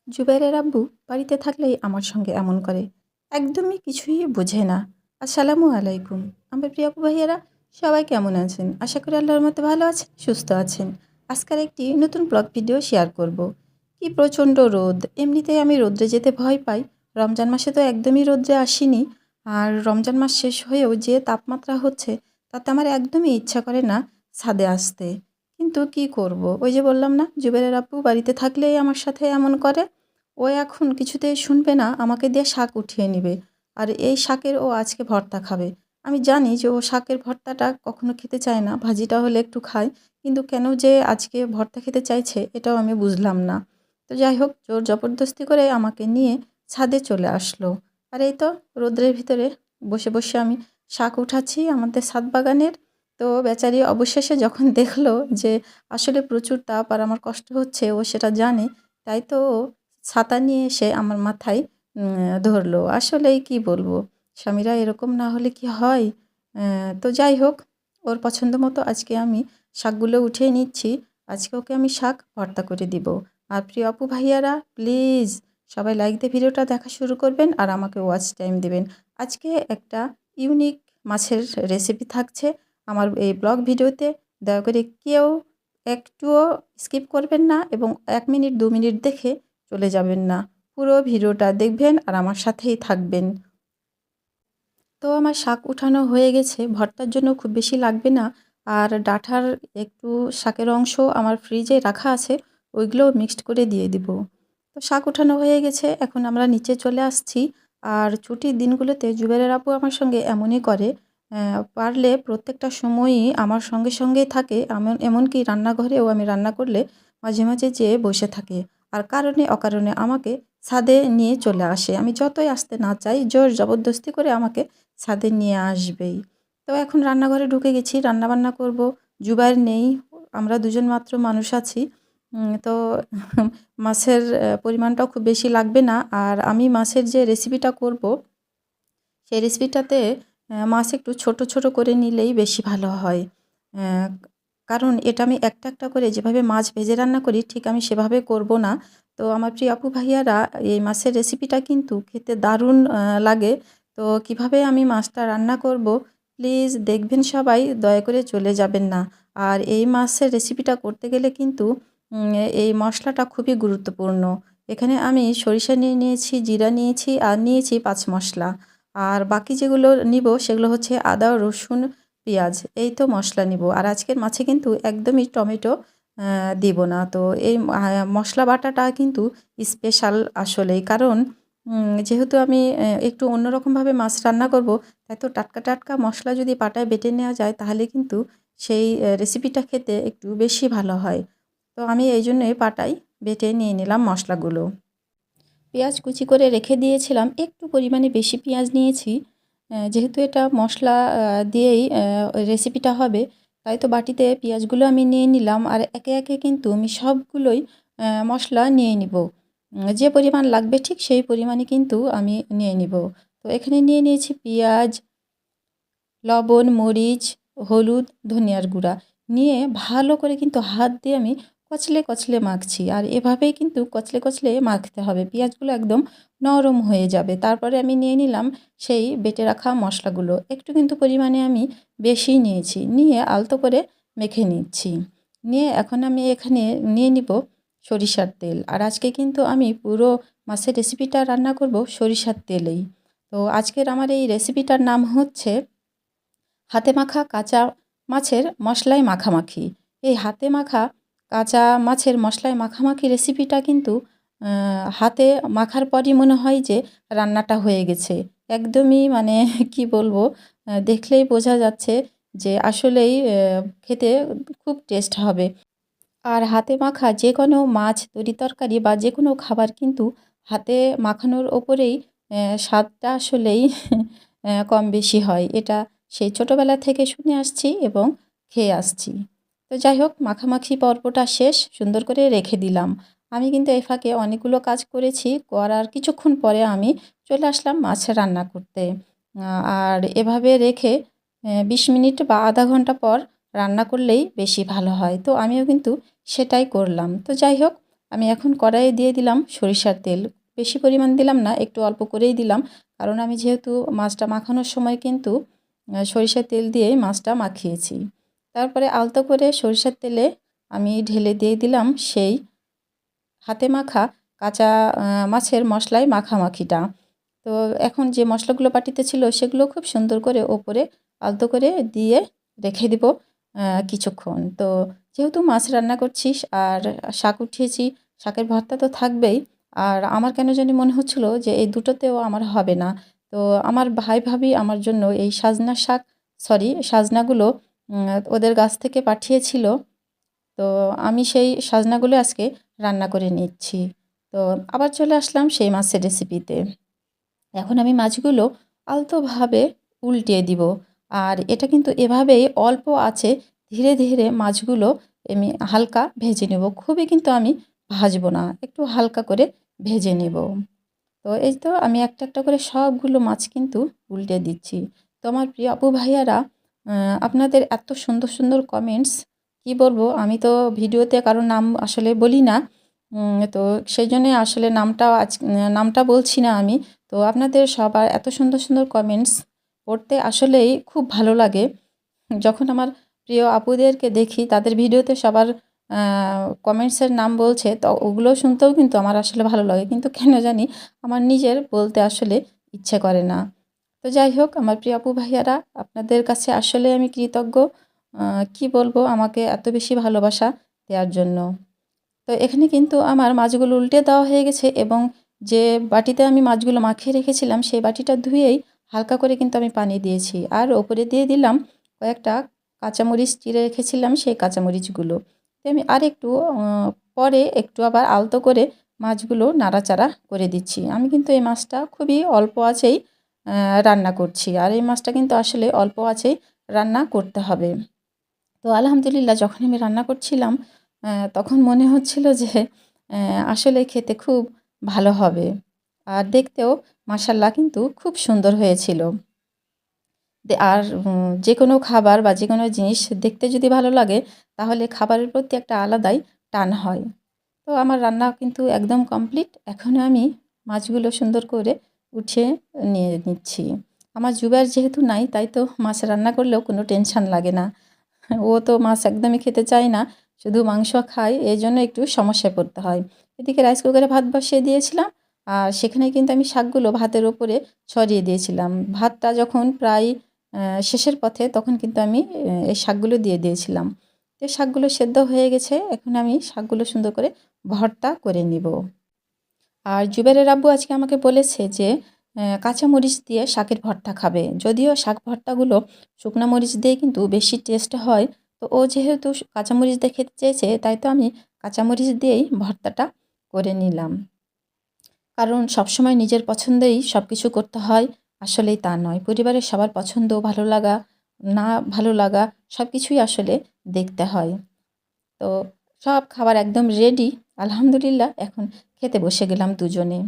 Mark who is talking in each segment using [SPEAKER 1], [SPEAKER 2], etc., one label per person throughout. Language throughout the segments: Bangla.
[SPEAKER 1] জুবাইরের আব্বু বাড়িতে থাকলেই আমার সঙ্গে এমন করে। একদমই কিছুই বোঝে না। আসসালামু আলাইকুম। আমার প্রিয় আপু ভাইয়ারা, সবাই কেমন আছেন? আশা করি আল্লাহর মতে ভালো আছেন, সুস্থ আছেন। আজকের একটি নতুন ব্লগ ভিডিও শেয়ার করব। কি প্রচণ্ড রোদ! এমনিতেই আমি রোদ্রে যেতে ভয় পাই। রমজান মাসে তো একদমই রোদ্রে আসিনি। আর রমজান মাস শেষ হয়েও যে তাপমাত্রা হচ্ছে, তাতে আমার একদমই ইচ্ছা করে না ছাদে আসতে। কিন্তু কি করব? ওই যে বললাম না, জুবাইরের আব্বু বাড়িতে থাকলেই আমার সাথে এমন করে। ও এখন কিছুতেই শুনবে না, আমাকে দিয়ে শাক উঠিয়ে নিবে। আর এই শাকের ও আজকে ভর্তা খাবে। আমি জানি যে ও শাকের ভর্তাটা কখনো খেতে চায় না, ভাজিটা হলে একটু খায়। কিন্তু কেন যে আজকে ভর্তা খেতে চাইছে এটাও আমি বুঝলাম না। তো যাই হোক, জোর জবরদস্তি করে আমাকে নিয়ে ছাদে চলে আসলো। আর এই তো রোদ্রের ভিতরে বসে বসে আমি শাক উঠাচ্ছি আমাদের ছাদ বাগানের। তো বেচারি অবশেষে যখন দেখলো যে আসলে প্রচুর তাপ আর আমার কষ্ট হচ্ছে, ও সেটা জানে, তাই তো ও ছাতা নিয়ে এসে আমার মাথায় ধরলো। আসলেই কি বলবো, স্বামীরা এরকম না হলে কি হয়। তো যাই হোক, ওর পছন্দ মতো আজকে আমি শাকগুলো উঠিয়ে নিচ্ছি। আজকে ওকে আমি শাক ভর্তা করে দিব। আর প্রিয় আপু ভাইয়ারা, প্লিজ সবাই লাইক দিয়ে ভিডিওটা দেখা শুরু করবেন আর আমাকে ওয়াচ টাইম দিবেন। আজকে একটা ইউনিক মাছের রেসিপি থাকছে আমার এই ব্লগ ভিডিওতে। দয়া করে কেউ একটুও স্কিপ করবেন না এবং 1 মিনিট 2 মিনিট দেখে চলে যাবেন না। পুরো ভিডিওটা দেখবেন আর আমার সাথেই থাকবেন। তো আমার শাক উঠানো হয়ে গেছে, ভর্তার জন্য খুব বেশি লাগবে না। আর ডাঁটার একটু শাকের অংশ আমার ফ্রিজে রাখা আছে, ওইগুলোও মিক্সড করে দিয়ে দিব। তো শাক উঠানো হয়ে গেছে, এখন আমরা নিচে চলে আসছি। আর ছুটির দিনগুলোতে জুবেরের আপু আমার সঙ্গে এমনই করে। পারলে প্রত্যেকটা সময়ই আমার সঙ্গে সঙ্গেই থাকে। এমনকি রান্নাঘরেও আমি রান্না করলে মাঝে মাঝে যেয়ে বসে থাকে। আর কারণে অকারণে আমাকে ছাদে নিয়ে চলে আসে। আমি যতই আসতে না চাই, জোর জবরদস্তি করে আমাকে ছাদে নিয়ে আসবেই। তো এখন রান্নাঘরে ঢুকে গেছি, রান্নাবান্না করব। জুবাইর নেই, আমরা দুজন মাত্র মানুষ আছি। তো মাছের পরিমাণটাও খুব বেশি লাগবে না। আর আমি মাছের যে রেসিপিটা করব, সেই রেসিপিটাতে মাছ একটু ছোট ছোট করে নিলেই বেশি ভালো হয়। অ্যা কারণ এটা আমি একটা একটা করে যেভাবে মাছ ভেজে রান্না করি, ঠিক আমি সেভাবে করব না। তো আমার প্রিয় আপু ভাইয়ারা, এই মাছের রেসিপিটা কিন্তু খেতে দারুণ লাগে। তো কিভাবে আমি মাছটা রান্না করব, প্লিজ দেখবেন সবাই, দয়া করে চলে যাবেন না। আর এই মাছের রেসিপিটা করতে গেলে কিন্তু এই মশলাটা খুবই গুরুত্বপূর্ণ। এখানে আমি সরিষা নিয়ে নিয়েছি, জিরা নিয়েছি আর নিয়েছি 5 মসলা। আর বাকি যেগুলো নিব সেগুলো হচ্ছে আদা, রসুন, পেঁয়াজ, এই তো মশলা নিব। আর আজকের মাছে কিন্তু একদমই টমেটো দিব না। তো এই মশলা বাটাটা কিন্তু স্পেশাল আসলেই। কারণ যেহেতু আমি একটু অন্যরকমভাবে মাছ রান্না করব, তাই তো টাটকা টাটকা মশলা যদি পাটায় বেটে নেওয়া যায় তাহলে কিন্তু সেই রেসিপিটা খেতে একটু বেশি ভালো হয়। তো আমি এই জন্যই পাটায় বেটে নিয়ে নিলাম মশলাগুলো। পেঁয়াজ কুচি করে রেখে দিয়েছিলাম, একটু পরিমাণে বেশি পেঁয়াজ নিয়েছি। যেহেতু এটা মশলা দিয়েই রেসিপিটা হবে, তাই তো বাটিতে পেঁয়াজগুলো আমি নিয়ে নিলাম। আর একে একে কিন্তু আমি সবগুলোই মশলা নিয়ে নিব। যে পরিমাণ লাগবে ঠিক সেই পরিমাণই কিন্তু আমি নিয়ে নিব। তো এখানে নিয়ে নিয়েছি পেঁয়াজ, লবণ, মরিচ, হলুদ, ধনিয়ার গুঁড়া নিয়ে ভালো করে কিন্তু হাত দিয়ে আমি কচলে কচলে মাখছি। আর এভাবেই কিন্তু কচলে কচলে মাখতে হবে, পেঁয়াজগুলো একদম নরম হয়ে যাবে। তারপরে আমি নিয়ে নিলাম সেই বেটে রাখা মশলাগুলো, একটু কিন্তু পরিমাণে আমি বেশি নিয়েছি, নিয়ে আলতো করে মেখে নিচ্ছি। নিয়ে এখন আমি এখানে নিয়ে নিব সরিষার তেল। আর আজকে কিন্তু আমি পুরো মাছের রেসিপিটা রান্না করব সরিষার তেলেই। তো আজকের আমার এই রেসিপিটার নাম হচ্ছে হাতে মাখা কাঁচা মাছের মশলায় মাখামাখি। এই হাতে মাখা কাঁচা মাছের মশলায় মাখামাখি রেসিপিটা কিন্তু হাতে মাখার পরই মনে হয় যে রান্নাটা হয়ে গেছে। একদমই মানে কি বলবো, দেখলেই বোঝা যাচ্ছে যে আসলেই খেতে খুব টেস্ট হবে। আর হাতে মাখা যে কোনো মাছ, তরি-তরকারি বা যে কোনো খাবার কিন্তু হাতে মাখানোর ওপরেই স্বাদটা আসলেই কম বেশি হয়। এটা সেই ছোটোবেলা থেকে শুনে আসছি এবং খেয়ে আসছি। তো যাই হোক, মাখামাখি পর্বটা শেষ, সুন্দর করে রেখে দিলাম। আমি কিন্তু এই ফাঁকে অনেকগুলো কাজ করেছি, করার কিছুক্ষণ পরে আমি চলে আসলাম মাছ রান্না করতে। আর এভাবে রেখে 20 মিনিট বা আধা ঘন্টা পর রান্না করলেই বেশি ভালো হয়। তো আমিও কিন্তু সেটাই করলাম। তো যাই হোক, আমি এখন কড়াইয়ে দিয়ে দিলাম সরিষার তেল। বেশি পরিমাণ দিলাম না, একটু অল্প করেই দিলাম, কারণ আমি যেহেতু মাছটা মাখানোর সময় কিন্তু সরিষার তেল দিয়েই মাছটা মাখিয়েছি। তারপরে আলতো করে সরিষার তেলে আমি ঢেলে দিয়ে দিলাম সেই হাতে মাখা কাঁচা মাছের মশলায় মাখামাখিটা। তো এখন যে মশলাগুলো বাটিতে ছিল সেগুলো খুব সুন্দর করে ওপরে আলতো করে দিয়ে রেখে দিব কিছুক্ষণ। তো যেহেতু মাছ রান্না করছি আর শাক উঠিয়েছি, শাকের ভর্তা তো থাকবেই। আর আমার কেন জানি মনে হচ্ছিল যে এই দুটোতেও আমার হবে না। তো আমার ভাই ভাবি আমার জন্য এই সাজনাগুলো ওদের গাছ থেকে পাঠিয়েছিল। তো আমি সেই সাজনাগুলো আজকে রান্না করে নিচ্ছি। তো আবার চলে আসলাম সেই মাছের রেসিপিতে। এখন আমি মাছগুলো আলতোভাবে উল্টিয়ে দিব। আর এটা কিন্তু এভাবেই অল্প আঁচে ধীরে ধীরে মাছগুলো আমি হালকা ভেজে নেব। খুবই কিন্তু আমি ভাজবো না, একটু হালকা করে ভেজে নেব। তো এই তো আমি একটা একটা করে সবগুলো মাছ কিন্তু উল্টে দিচ্ছি। তো আমার প্রিয় আপু ভাইয়ারা, আপনাদের এত সুন্দর সুন্দর কমেন্টস, কি বলবো, আমি তো ভিডিওতে কারো নাম আসলে বলি না। তো সেই জন্যে আসলে নামটা বলছি না আমি। তো আপনাদের সবার এত সুন্দর সুন্দর কমেন্টস পড়তে আসলেই খুব ভালো লাগে। যখন আমার প্রিয় আপুদেরকে দেখি তাদের ভিডিওতে সবার কমেন্টসের নাম বলছে, তো ওগুলো শুনতেও কিন্তু আমার আসলে ভালো লাগে, কিন্তু কেন জানি আমার নিজের বলতে আসলে ইচ্ছে করে না। তো যাই হোক, আমার প্রিয় আপু ভাইয়ারা, আপনাদের কাছে আসলে আমি কৃতজ্ঞ। কি বলবো, আমাকে এত বেশি ভালোবাসা দেওয়ার জন্য। তো এখানে কিন্তু আমার মাছগুলো উল্টে দেওয়া হয়ে গেছে, এবং যে বাটিতে আমি মাছগুলো মাখিয়ে রেখেছিলাম সেই বাটিটা ধুয়েই হালকা করে কিন্তু আমি পানি দিয়েছি। আর ওপরে দিয়ে দিলাম কয়েকটা কাঁচামরিচ চিড়ে রেখেছিলাম, সেই কাঁচামরিচগুলো। তো আমি আরেকটু পরে একটু আবার আলতো করে মাছগুলো নাড়াচাড়া করে দিচ্ছি। আমি কিন্তু এই মাছটা খুবই অল্প আঁচেই রান্না করছি, আর এই মাছটা কিন্তু আসলে অল্প আঁচেই রান্না করতে হবে। তো আলহামদুলিল্লাহ, যখন আমি রান্না করছিলাম তখন মনে হচ্ছিল যে আসলে খেতে খুব ভালো হবে, আর দেখতেও মাশাআল্লাহ কিন্তু খুব সুন্দর হয়েছিল। আর যে কোনো খাবার বা যে কোনো জিনিস দেখতে যদি ভালো লাগে, তাহলে খাবারের প্রতি একটা আলাদাই টান হয়। তো আমার রান্না কিন্তু একদম কমপ্লিট। এখন আমি মাছগুলো সুন্দর করে উঠিয়ে নিয়ে নিচ্ছি। আমার জুবায়ের যেহেতু নাই, তাই তো মাছ রান্না করলেও কোনো টেনশন লাগে না। ও তো মাছ একদমই খেতে চায় না, শুধু মাংস খায়, এজন্য একটু সমস্যায় পড়তে হয়। এদিকে রাইস কুকারে ভাত বসিয়ে দিয়েছিলাম, আর সেখানে কিন্তু আমি শাকগুলো ভাতের উপরে ছড়িয়ে দিয়েছিলাম। ভাতটা যখন প্রায় শেষের পথে, তখন কিন্তু আমি এই শাকগুলো দিয়ে দিয়েছিলাম। তো শাকগুলো সেদ্ধ হয়ে গেছে, এখন আমি শাকগুলো সুন্দর করে ভর্তা করে নিব। আর জুবেরের আব্বু আজকে আমাকে বলেছে যে কাঁচামরিচ দিয়ে শাকের ভর্তা খাবে। যদিও শাক ভর্তাগুলো শুকনো মরিচ দিয়ে কিন্তু বেশি টেস্ট হয়। তো ও যেহেতু কাঁচামরিচ দিয়ে খেতে চেয়েছে, তাই তো আমি কাঁচামরিচ দিয়েই ভর্তাটা করে নিলাম। কারণ সবসময় নিজের পছন্দেই সব কিছু করতে হয়, আসলেই তা নয়। পরিবারের সবার পছন্দ, ভালো লাগা, না ভালো লাগা, সব কিছুই আসলে দেখতে হয়। তো সব খাবার একদম রেডি। আলহামদুলিল্লাহ, এখন খেতে বসে গেলাম দুজনে।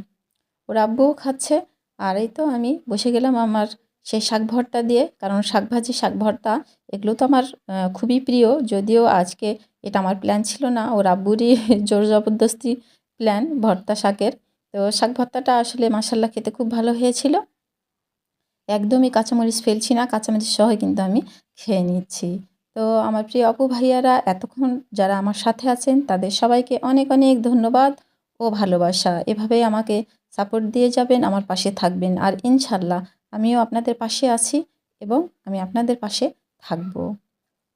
[SPEAKER 1] ওর আব্বুও খাচ্ছে, আর এই তো আমি বসে গেলাম আমার সেই শাক ভর্তা দিয়ে। কারণ শাক ভাজি, শাক ভর্তা এগুলো তো আমার খুবই প্রিয়। যদিও আজকে এটা আমার প্ল্যান ছিল না, ওর আব্বুরই জোর জবরদস্তি প্ল্যান ভর্তা শাকের। তো শাক ভর্তাটা আসলে মাশাআল্লাহ খেতে খুব ভালো হয়েছিল। একদমই কাঁচামরিচ ফেলছি না, কাঁচামরিচ সহই কিন্তু আমি খেয়ে নিচ্ছি। তো আমার প্রিয় আপু ভাইয়ারা, এতক্ষণ যারা আমার সাথে আছেন তাদের সবাইকে অনেক অনেক ধন্যবাদ ও ভালোবাসা। এভাবেই আমাকে সাপোর্ট দিয়ে যাবেন, আমার পাশে থাকবেন, আর ইনশাল্লাহ আমিও আপনাদের পাশে আছি এবং আমি আপনাদের পাশে থাকব।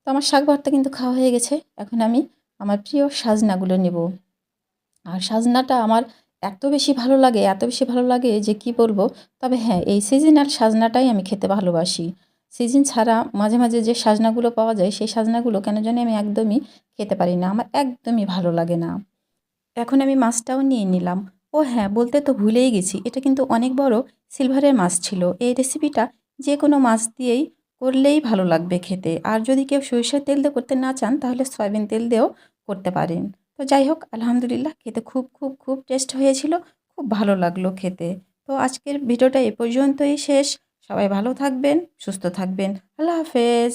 [SPEAKER 1] তো আমার শাক ভর্তা কিন্তু খাওয়া হয়ে গেছে। এখন আমি আমার প্রিয় সাজনাগুলো নেব। আর সাজনাটা আমার এত বেশি ভালো লাগে, এত বেশি ভালো লাগে যে কি বলবো। তবে হ্যাঁ, এই সিজনাল সাজনাটাই আমি খেতে ভালোবাসি। সিজন ছাড়া মাঝে মাঝে যে সাজনাগুলো পাওয়া যায়, সেই সাজনাগুলো কেন জানি আমি একদমই খেতে পারি না, আমার একদমই ভালো লাগে না। এখন আমি মাছটাও নিয়ে নিলাম। ও হ্যাঁ, বলতে তো ভুলেই গেছি, এটা কিন্তু অনেক বড় সিলভারের মাছ ছিল। এই রেসিপিটা যে কোনো মাছ দিয়েই করলেই ভালো লাগবে খেতে। আর যদি কেউ সরিষার তেল দিয়ে করতে না চান, তাহলে সয়াবিন তেল দিয়েও করতে পারেন। তো যাই হোক, আলহামদুলিল্লাহ খেতে খুব খুব খুব টেস্ট হয়েছিল, খুব ভালো লাগলো খেতে। তো আজকের ভিডিওটা এ পর্যন্তই শেষ। সবাই ভালো থাকবেন, সুস্থ থাকবেন। আল্লাহ হাফেজ।